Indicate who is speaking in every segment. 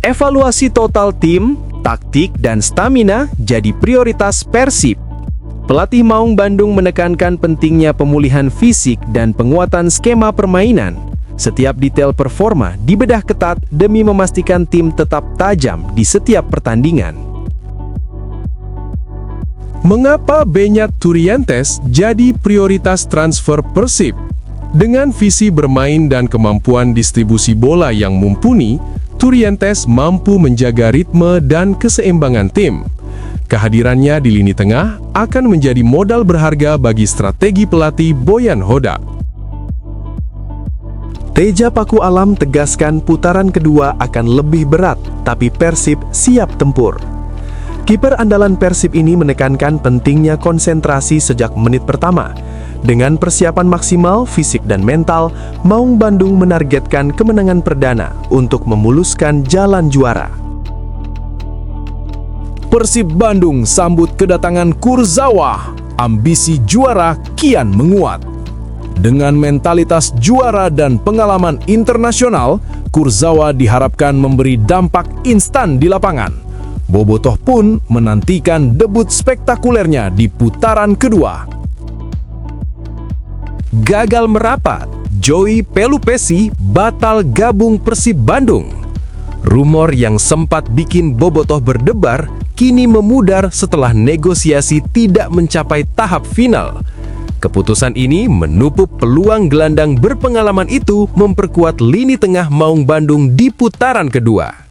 Speaker 1: Evaluasi total tim, taktik, dan stamina jadi prioritas Persib. Pelatih Maung Bandung menekankan pentingnya pemulihan fisik dan penguatan skema permainan. Setiap detail performa dibedah ketat demi memastikan tim tetap tajam di setiap pertandingan.
Speaker 2: Mengapa Beñat Turientes jadi prioritas transfer Persib? Dengan visi bermain dan kemampuan distribusi bola yang mumpuni, Turientes mampu menjaga ritme dan keseimbangan tim. Kehadirannya di lini tengah akan menjadi modal berharga bagi strategi pelatih Boyan Hodak.
Speaker 1: Teja Paku Alam tegaskan putaran kedua akan lebih berat, tapi Persib siap tempur. Kiper andalan Persib ini menekankan pentingnya konsentrasi sejak menit pertama. Dengan persiapan maksimal fisik dan mental, Maung Bandung menargetkan kemenangan perdana untuk memuluskan jalan juara.
Speaker 3: Persib Bandung sambut kedatangan Kurzawa. Ambisi juara kian menguat. Dengan mentalitas juara dan pengalaman internasional, Kurzawa diharapkan memberi dampak instan di lapangan. Bobotoh pun menantikan debut spektakulernya di putaran kedua. Gagal merapat, Joey Pelupesi batal gabung Persib Bandung. Rumor yang sempat bikin Bobotoh berdebar kini memudar setelah negosiasi tidak mencapai tahap final. Keputusan ini menupuk peluang gelandang berpengalaman itu memperkuat lini tengah Maung Bandung di putaran kedua.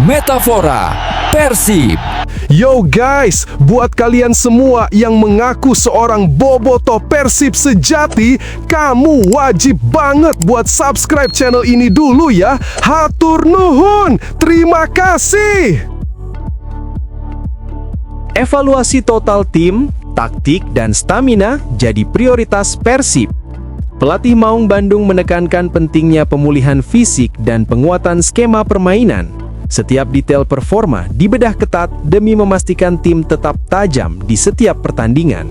Speaker 4: Metafora Persib.
Speaker 2: Yo guys, buat kalian semua yang mengaku seorang bobotoh Persib sejati, kamu wajib banget buat subscribe channel ini dulu ya. Hatur nuhun, terima kasih.
Speaker 1: Evaluasi total tim, taktik, dan stamina jadi prioritas Persib. Pelatih Maung Bandung menekankan pentingnya pemulihan fisik dan penguatan skema permainan. Setiap detail performa dibedah ketat demi memastikan tim tetap tajam di setiap pertandingan.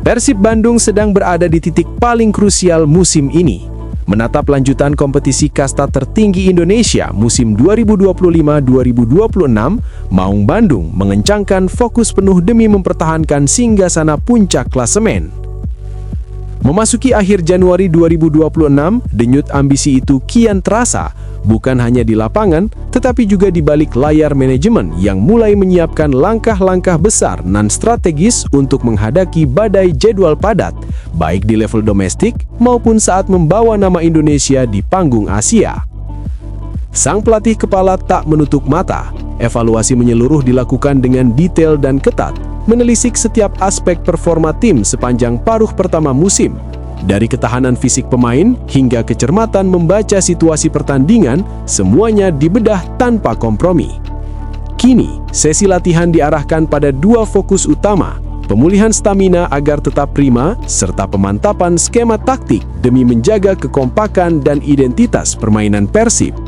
Speaker 1: Persib Bandung sedang berada di titik paling krusial musim ini. Menatap lanjutan kompetisi kasta tertinggi Indonesia musim 2025-2026, Maung Bandung mengencangkan fokus penuh demi mempertahankan singgasana puncak klasemen. Memasuki akhir Januari 2026, denyut ambisi itu kian terasa, bukan hanya di lapangan, tetapi juga di balik layar manajemen yang mulai menyiapkan langkah-langkah besar non-strategis untuk menghadapi badai jadwal padat, baik di level domestik maupun saat membawa nama Indonesia di panggung Asia. Sang pelatih kepala tak menutup mata, evaluasi menyeluruh dilakukan dengan detail dan ketat, menelisik setiap aspek performa tim sepanjang paruh pertama musim. Dari ketahanan fisik pemain hingga kecermatan membaca situasi pertandingan, semuanya dibedah tanpa kompromi. Kini, sesi latihan diarahkan pada dua fokus utama, pemulihan stamina agar tetap prima, serta pemantapan skema taktik demi menjaga kekompakan dan identitas permainan Persib.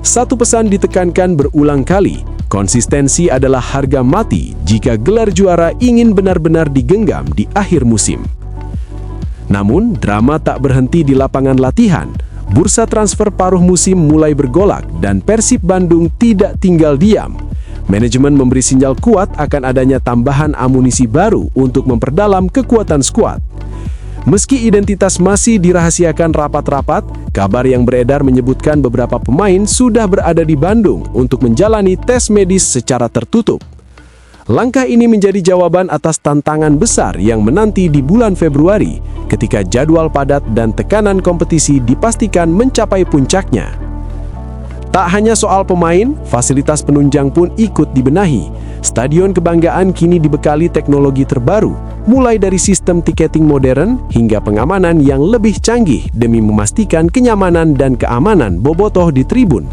Speaker 1: Satu pesan ditekankan berulang kali, konsistensi adalah harga mati jika gelar juara ingin benar-benar digenggam di akhir musim. Namun, drama tak berhenti di lapangan latihan. Bursa transfer paruh musim mulai bergolak dan Persib Bandung tidak tinggal diam. Manajemen memberi sinyal kuat akan adanya tambahan amunisi baru untuk memperdalam kekuatan skuad. Meski identitas masih dirahasiakan rapat-rapat, kabar yang beredar menyebutkan beberapa pemain sudah berada di Bandung untuk menjalani tes medis secara tertutup. Langkah ini menjadi jawaban atas tantangan besar yang menanti di bulan Februari, ketika jadwal padat dan tekanan kompetisi dipastikan mencapai puncaknya. Tak hanya soal pemain, fasilitas penunjang pun ikut dibenahi. Stadion Kebanggaan kini dibekali teknologi terbaru, mulai dari sistem tiketing modern hingga pengamanan yang lebih canggih demi memastikan kenyamanan dan keamanan bobotoh di tribun.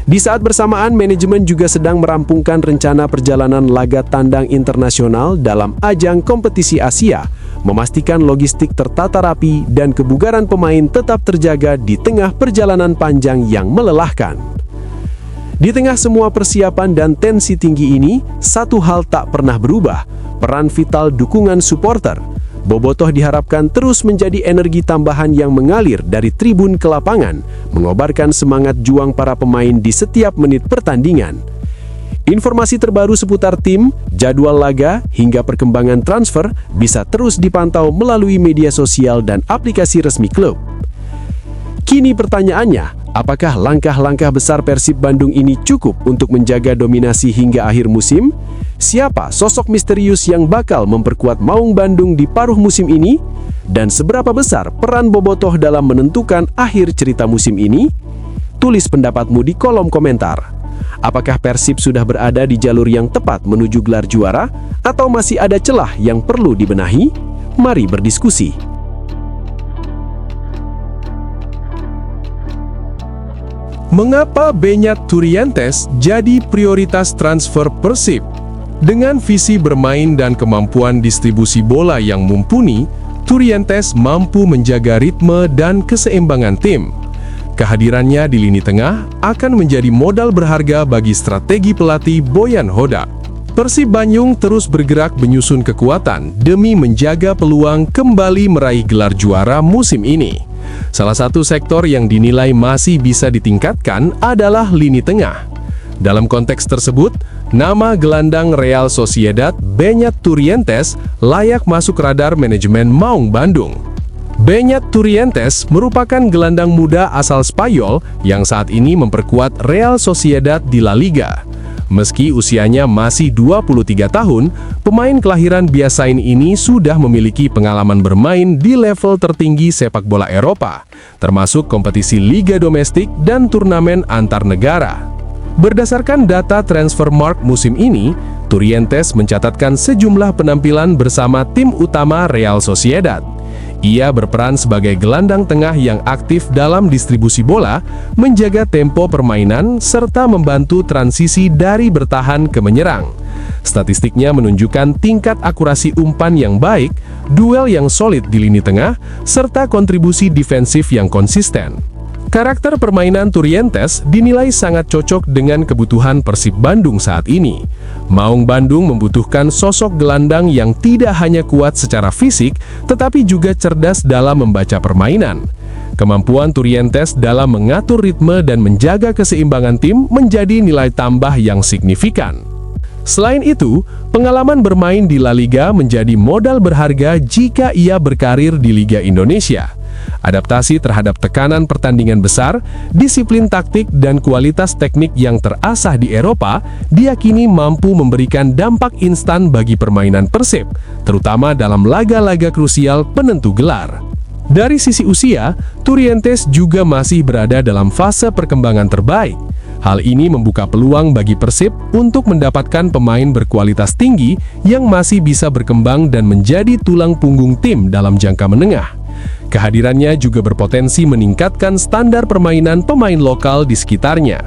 Speaker 1: Di saat bersamaan, manajemen juga sedang merampungkan rencana perjalanan laga tandang internasional dalam ajang kompetisi Asia, memastikan logistik tertata rapi dan kebugaran pemain tetap terjaga di tengah perjalanan panjang yang melelahkan. Di tengah semua persiapan dan tensi tinggi ini, satu hal tak pernah berubah, peran vital dukungan supporter. Bobotoh diharapkan terus menjadi energi tambahan yang mengalir dari tribun ke lapangan, mengobarkan semangat juang para pemain di setiap menit pertandingan. Informasi terbaru seputar tim, jadwal laga, hingga perkembangan transfer bisa terus dipantau melalui media sosial dan aplikasi resmi klub. Kini pertanyaannya, apakah langkah-langkah besar Persib Bandung ini cukup untuk menjaga dominasi hingga akhir musim? Siapa sosok misterius yang bakal memperkuat Maung Bandung di paruh musim ini? Dan seberapa besar peran Bobotoh dalam menentukan akhir cerita musim ini? Tulis pendapatmu di kolom komentar. Apakah Persib sudah berada di jalur yang tepat menuju gelar juara? Atau masih ada celah yang perlu dibenahi? Mari berdiskusi.
Speaker 2: Mengapa Beñat Turiantes jadi prioritas transfer Persib? Dengan visi bermain dan kemampuan distribusi bola yang mumpuni, Turiantes mampu menjaga ritme dan keseimbangan tim. Kehadirannya di lini tengah akan menjadi modal berharga bagi strategi pelatih Boyan Hodak. Persib Bandung terus bergerak menyusun kekuatan demi menjaga peluang kembali meraih gelar juara musim ini. Salah satu sektor yang dinilai masih bisa ditingkatkan adalah lini tengah. Dalam konteks tersebut, nama gelandang Real Sociedad Beñat Turiantes layak masuk radar manajemen Maung Bandung. Beñat Turiantes merupakan gelandang muda asal Spanyol yang saat ini memperkuat Real Sociedad di La Liga. Meski usianya masih 23 tahun, pemain kelahiran Biasain ini sudah memiliki pengalaman bermain di level tertinggi sepak bola Eropa, termasuk kompetisi liga domestik dan turnamen antar negara. Berdasarkan data Transfermarkt musim ini, Turiantes mencatatkan sejumlah penampilan bersama tim utama Real Sociedad. Ia berperan sebagai gelandang tengah yang aktif dalam distribusi bola, menjaga tempo permainan, serta membantu transisi dari bertahan ke menyerang. Statistiknya menunjukkan tingkat akurasi umpan yang baik, duel yang solid di lini tengah, serta kontribusi defensif yang konsisten. Karakter permainan Turiantes dinilai sangat cocok dengan kebutuhan Persib Bandung saat ini. Maung Bandung membutuhkan sosok gelandang yang tidak hanya kuat secara fisik, tetapi juga cerdas dalam membaca permainan. Kemampuan Turiantes dalam mengatur ritme dan menjaga keseimbangan tim menjadi nilai tambah yang signifikan. Selain itu, pengalaman bermain di La Liga menjadi modal berharga jika ia berkarir di Liga Indonesia. Adaptasi terhadap tekanan pertandingan besar, disiplin taktik, dan kualitas teknik yang terasah di Eropa diyakini mampu memberikan dampak instan bagi permainan Persib, terutama dalam laga-laga krusial penentu gelar. Dari sisi usia, Turiantes juga masih berada dalam fase perkembangan terbaik. Hal ini membuka peluang bagi Persib untuk mendapatkan pemain berkualitas tinggi yang masih bisa berkembang dan menjadi tulang punggung tim dalam jangka menengah. Kehadirannya juga berpotensi meningkatkan standar permainan pemain lokal di sekitarnya.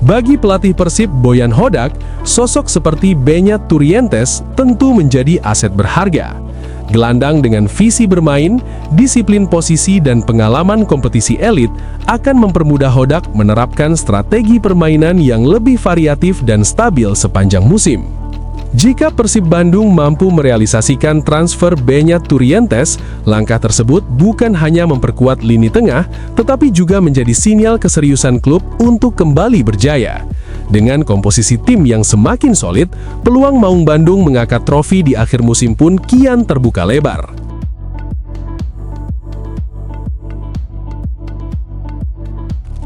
Speaker 2: Bagi pelatih Persib Boyan Hodak, sosok seperti Beñat Turiantes tentu menjadi aset berharga. Gelandang dengan visi bermain, disiplin posisi, dan pengalaman kompetisi elit akan mempermudah Hodak menerapkan strategi permainan yang lebih variatif dan stabil sepanjang musim. Jika Persib Bandung mampu merealisasikan transfer Beñat Turiantes, langkah tersebut bukan hanya memperkuat lini tengah, tetapi juga menjadi sinyal keseriusan klub untuk kembali berjaya. Dengan komposisi tim yang semakin solid, peluang Maung Bandung mengangkat trofi di akhir musim pun kian terbuka lebar.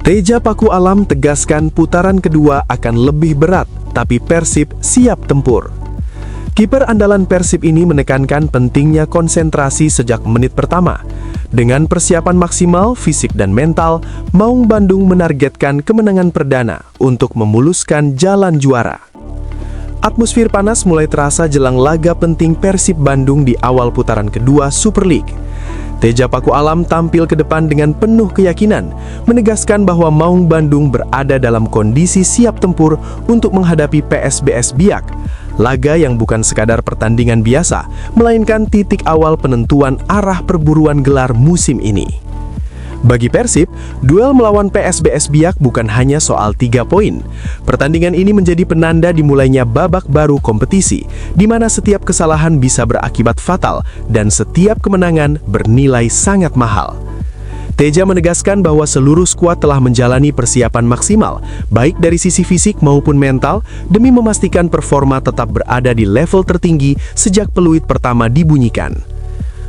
Speaker 3: Teja Paku Alam tegaskan putaran kedua akan lebih berat, tapi Persib siap tempur. Kiper andalan Persib ini menekankan pentingnya konsentrasi sejak menit pertama. Dengan persiapan maksimal, fisik dan mental, Maung Bandung menargetkan kemenangan perdana untuk memuluskan jalan juara. Atmosfer panas mulai terasa jelang laga penting Persib Bandung di awal putaran kedua Super League. Teja Paku Alam tampil ke depan dengan penuh keyakinan, menegaskan bahwa Maung Bandung berada dalam kondisi siap tempur untuk menghadapi PSBS Biak, laga yang bukan sekadar pertandingan biasa, melainkan titik awal penentuan arah perburuan gelar musim ini. Bagi Persib, duel melawan PSBS Biak bukan hanya soal 3 poin. Pertandingan ini menjadi penanda dimulainya babak baru kompetisi, di mana setiap kesalahan bisa berakibat fatal dan setiap kemenangan bernilai sangat mahal. Teja menegaskan bahwa seluruh skuad telah menjalani persiapan maksimal, baik dari sisi fisik maupun mental, demi memastikan performa tetap berada di level tertinggi sejak peluit pertama dibunyikan.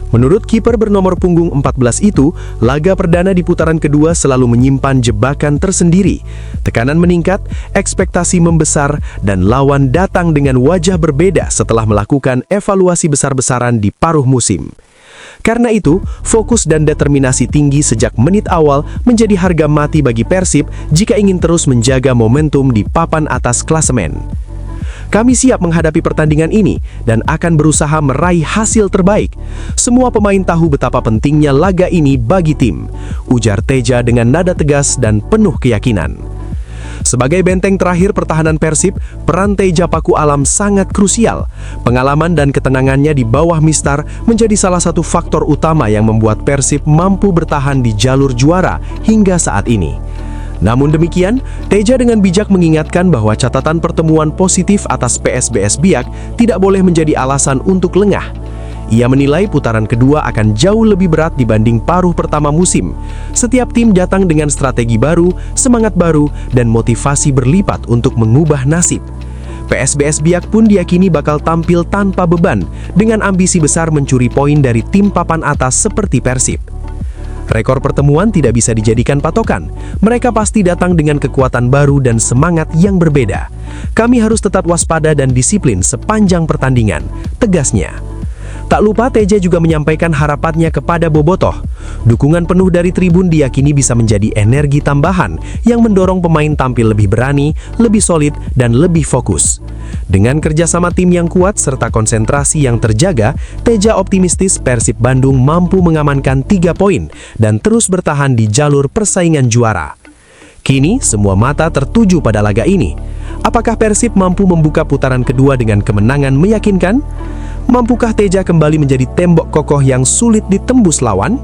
Speaker 3: Menurut kiper bernomor punggung 14 itu, laga perdana di putaran kedua selalu menyimpan jebakan tersendiri. Tekanan meningkat, ekspektasi membesar, dan lawan datang dengan wajah berbeda setelah melakukan evaluasi besar-besaran di paruh musim. Karena itu, fokus dan determinasi tinggi sejak menit awal menjadi harga mati bagi Persib jika ingin terus menjaga momentum di papan atas klasemen. Kami siap menghadapi pertandingan ini dan akan berusaha meraih hasil terbaik. Semua pemain tahu betapa pentingnya laga ini bagi tim, ujar Teja dengan nada tegas dan penuh keyakinan. Sebagai benteng terakhir pertahanan Persib, peran Teja Paku Alam sangat krusial. Pengalaman dan ketenangannya di bawah Mistar menjadi salah satu faktor utama yang membuat Persib mampu bertahan di jalur juara hingga saat ini. Namun demikian, Teja dengan bijak mengingatkan bahwa catatan pertemuan positif atas PSBS Biak tidak boleh menjadi alasan untuk lengah. Ia menilai putaran kedua akan jauh lebih berat dibanding paruh pertama musim. Setiap tim datang dengan strategi baru, semangat baru, dan motivasi berlipat untuk mengubah nasib. PSBS Biak pun diyakini bakal tampil tanpa beban, dengan ambisi besar mencuri poin dari tim papan atas seperti Persib. Rekor pertemuan tidak bisa dijadikan patokan. Mereka pasti datang dengan kekuatan baru dan semangat yang berbeda. Kami harus tetap waspada dan disiplin sepanjang pertandingan, tegasnya. Tak lupa Teja juga menyampaikan harapannya kepada Bobotoh. Dukungan penuh dari tribun diyakini bisa menjadi energi tambahan yang mendorong pemain tampil lebih berani, lebih solid, dan lebih fokus. Dengan kerjasama tim yang kuat serta konsentrasi yang terjaga, Teja optimistis Persib Bandung mampu mengamankan 3 poin dan terus bertahan di jalur persaingan juara. Kini, semua mata tertuju pada laga ini. Apakah Persib mampu membuka putaran kedua dengan kemenangan meyakinkan? Mampukah Teja kembali menjadi tembok kokoh yang sulit ditembus lawan?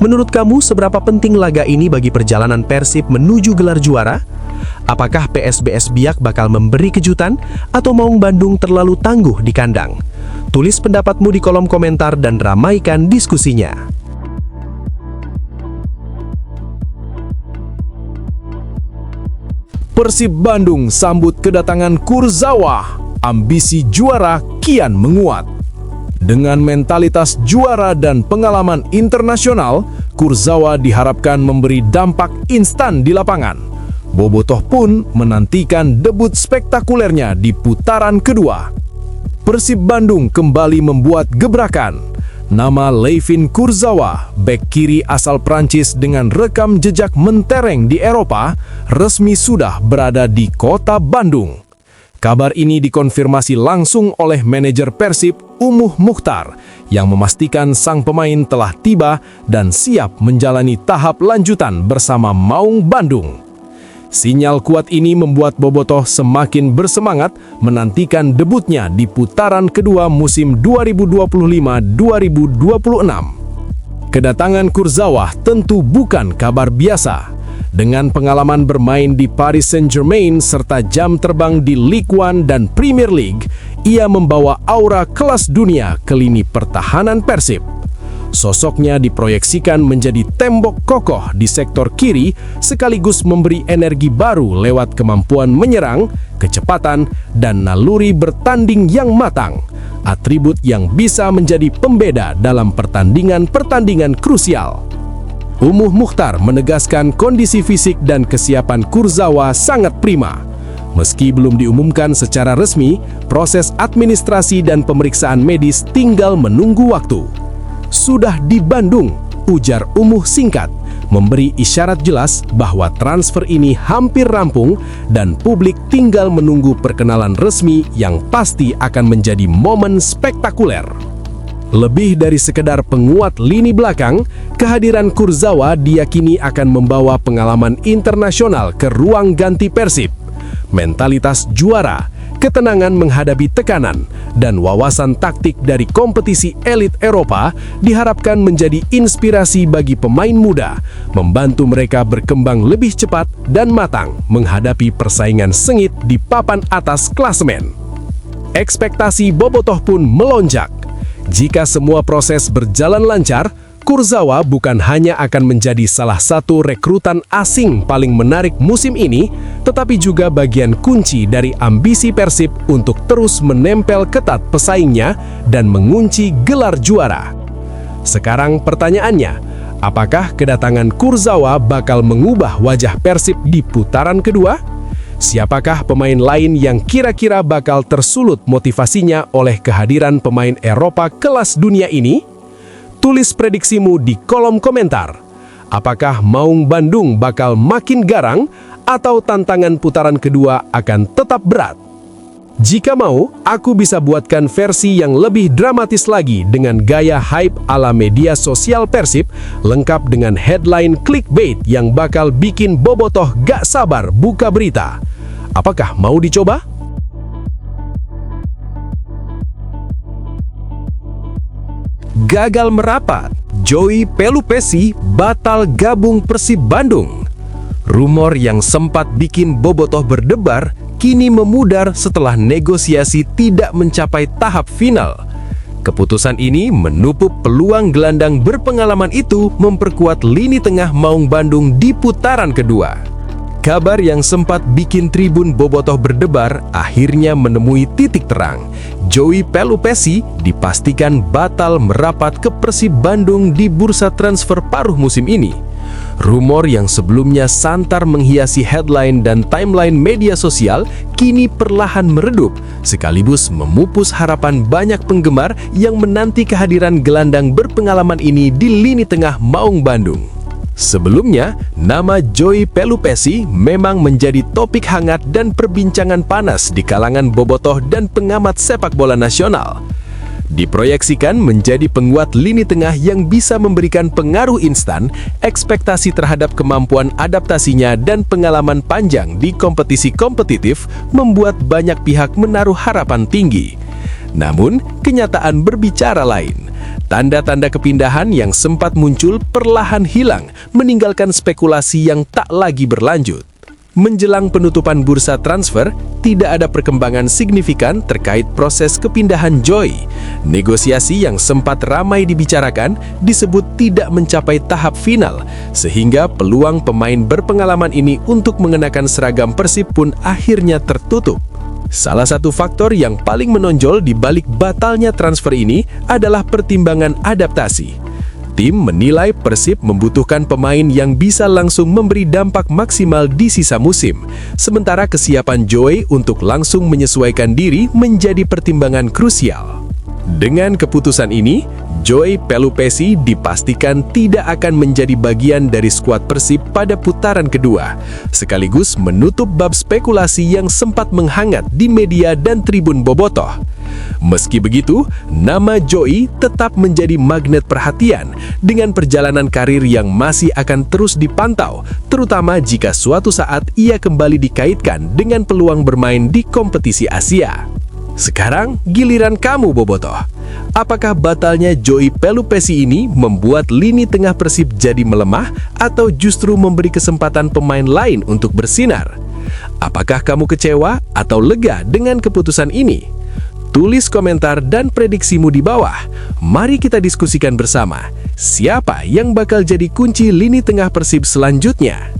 Speaker 3: Menurut kamu, seberapa penting laga ini bagi perjalanan Persib menuju gelar juara? Apakah PSBS Biak bakal memberi kejutan atau Maung Bandung terlalu tangguh di kandang? Tulis pendapatmu di kolom komentar dan ramaikan diskusinya.
Speaker 1: Persib Bandung sambut kedatangan Kurzawa. Ambisi juara kian menguat. Dengan mentalitas juara dan pengalaman internasional, Kurzawa diharapkan memberi dampak instan di lapangan. Bobotoh pun menantikan debut spektakulernya di putaran kedua. Persib Bandung kembali membuat gebrakan. Nama Layvin Kurzawa, bek kiri asal Prancis dengan rekam jejak mentereng di Eropa, resmi sudah berada di kota Bandung. Kabar ini dikonfirmasi langsung oleh manajer Persib, Umuh Mukhtar, yang memastikan sang pemain telah tiba dan siap menjalani tahap lanjutan bersama Maung Bandung. Sinyal kuat ini membuat Bobotoh semakin bersemangat menantikan debutnya di putaran kedua musim 2025-2026. Kedatangan Kurzawa tentu bukan kabar biasa. Dengan pengalaman bermain di Paris Saint-Germain serta jam terbang di Ligue 1 dan Premier League, ia membawa aura kelas dunia ke lini pertahanan Persib. Sosoknya diproyeksikan menjadi tembok kokoh di sektor kiri sekaligus memberi energi baru lewat kemampuan menyerang, kecepatan, dan naluri bertanding yang matang. Atribut yang bisa menjadi pembeda dalam pertandingan-pertandingan krusial. Umuh Mukhtar menegaskan kondisi fisik dan kesiapan Kurzawa sangat prima. Meski belum diumumkan secara resmi, proses administrasi dan pemeriksaan medis tinggal menunggu waktu. Sudah di Bandung, ujar Umuh singkat, memberi isyarat jelas bahwa transfer ini hampir rampung dan publik tinggal menunggu perkenalan resmi yang pasti akan menjadi momen spektakuler. Lebih dari sekedar penguat lini belakang, kehadiran Kurzawa diyakini akan membawa pengalaman internasional ke ruang ganti Persib. Mentalitas juara, ketenangan menghadapi tekanan, dan wawasan taktik dari kompetisi elit Eropa diharapkan menjadi inspirasi bagi pemain muda, membantu mereka berkembang lebih cepat dan matang menghadapi persaingan sengit di papan atas klasemen. Ekspektasi bobotoh pun melonjak. Jika semua proses berjalan lancar, Kurzawa bukan hanya akan menjadi salah satu rekrutan asing paling menarik musim ini, tetapi juga bagian kunci dari ambisi Persib untuk terus menempel ketat pesaingnya dan mengunci gelar juara. Sekarang pertanyaannya, apakah kedatangan Kurzawa bakal mengubah wajah Persib di putaran kedua? Siapakah pemain lain yang kira-kira bakal tersulut motivasinya oleh kehadiran pemain Eropa kelas dunia ini? Tulis prediksimu di kolom komentar. Apakah Maung Bandung bakal makin garang atau tantangan putaran kedua akan tetap berat? Jika mau, aku bisa buatkan versi yang lebih dramatis lagi dengan gaya hype ala media sosial Persib, lengkap dengan headline clickbait yang bakal bikin bobotoh gak sabar buka berita. Apakah mau dicoba?
Speaker 3: Gagal merapat, Joey Pelupesi batal gabung Persib Bandung. Rumor yang sempat bikin bobotoh berdebar kini memudar setelah negosiasi tidak mencapai tahap final. Keputusan ini menupuk peluang gelandang berpengalaman itu memperkuat lini tengah Maung Bandung di putaran kedua. Kabar yang sempat bikin tribun bobotoh berdebar akhirnya menemui titik terang. Joey Pelupesi dipastikan batal merapat ke Persib Bandung di bursa transfer paruh musim ini. Rumor yang sebelumnya santar menghiasi headline dan timeline media sosial kini perlahan meredup, sekaligus memupus harapan banyak penggemar yang menanti kehadiran gelandang berpengalaman ini di lini tengah Maung Bandung. Sebelumnya, nama Joey Pelupesi memang menjadi topik hangat dan perbincangan panas di kalangan bobotoh dan pengamat sepak bola nasional. Diproyeksikan menjadi penguat lini tengah yang bisa memberikan pengaruh instan, ekspektasi terhadap kemampuan adaptasinya dan pengalaman panjang di kompetisi kompetitif membuat banyak pihak menaruh harapan tinggi. Namun, kenyataan berbicara lain. Tanda-tanda kepindahan yang sempat muncul perlahan hilang, meninggalkan spekulasi yang tak lagi berlanjut. Menjelang penutupan bursa transfer, tidak ada perkembangan signifikan terkait proses kepindahan Joey. Negosiasi yang sempat ramai dibicarakan disebut tidak mencapai tahap final, sehingga peluang pemain berpengalaman ini untuk mengenakan seragam Persib pun akhirnya tertutup. Salah satu faktor yang paling menonjol di balik batalnya transfer ini adalah pertimbangan adaptasi. Tim menilai Persib membutuhkan pemain yang bisa langsung memberi dampak maksimal di sisa musim, sementara kesiapan Joey untuk langsung menyesuaikan diri menjadi pertimbangan krusial. Dengan keputusan ini, Joey Pelupesi dipastikan tidak akan menjadi bagian dari skuad Persib pada putaran kedua, sekaligus menutup bab spekulasi yang sempat menghangat di media dan tribun bobotoh. Meski begitu, nama Joey tetap menjadi magnet perhatian dengan perjalanan karir yang masih akan terus dipantau, terutama jika suatu saat ia kembali dikaitkan dengan peluang bermain di kompetisi Asia. Sekarang giliran kamu bobotoh. Apakah batalnya Joey Pelupesi ini membuat lini tengah Persib jadi melemah atau justru memberi kesempatan pemain lain untuk bersinar? Apakah kamu kecewa atau lega dengan keputusan ini? Tulis komentar dan prediksimu di bawah. Mari kita diskusikan bersama. Siapa yang bakal jadi kunci lini tengah Persib selanjutnya?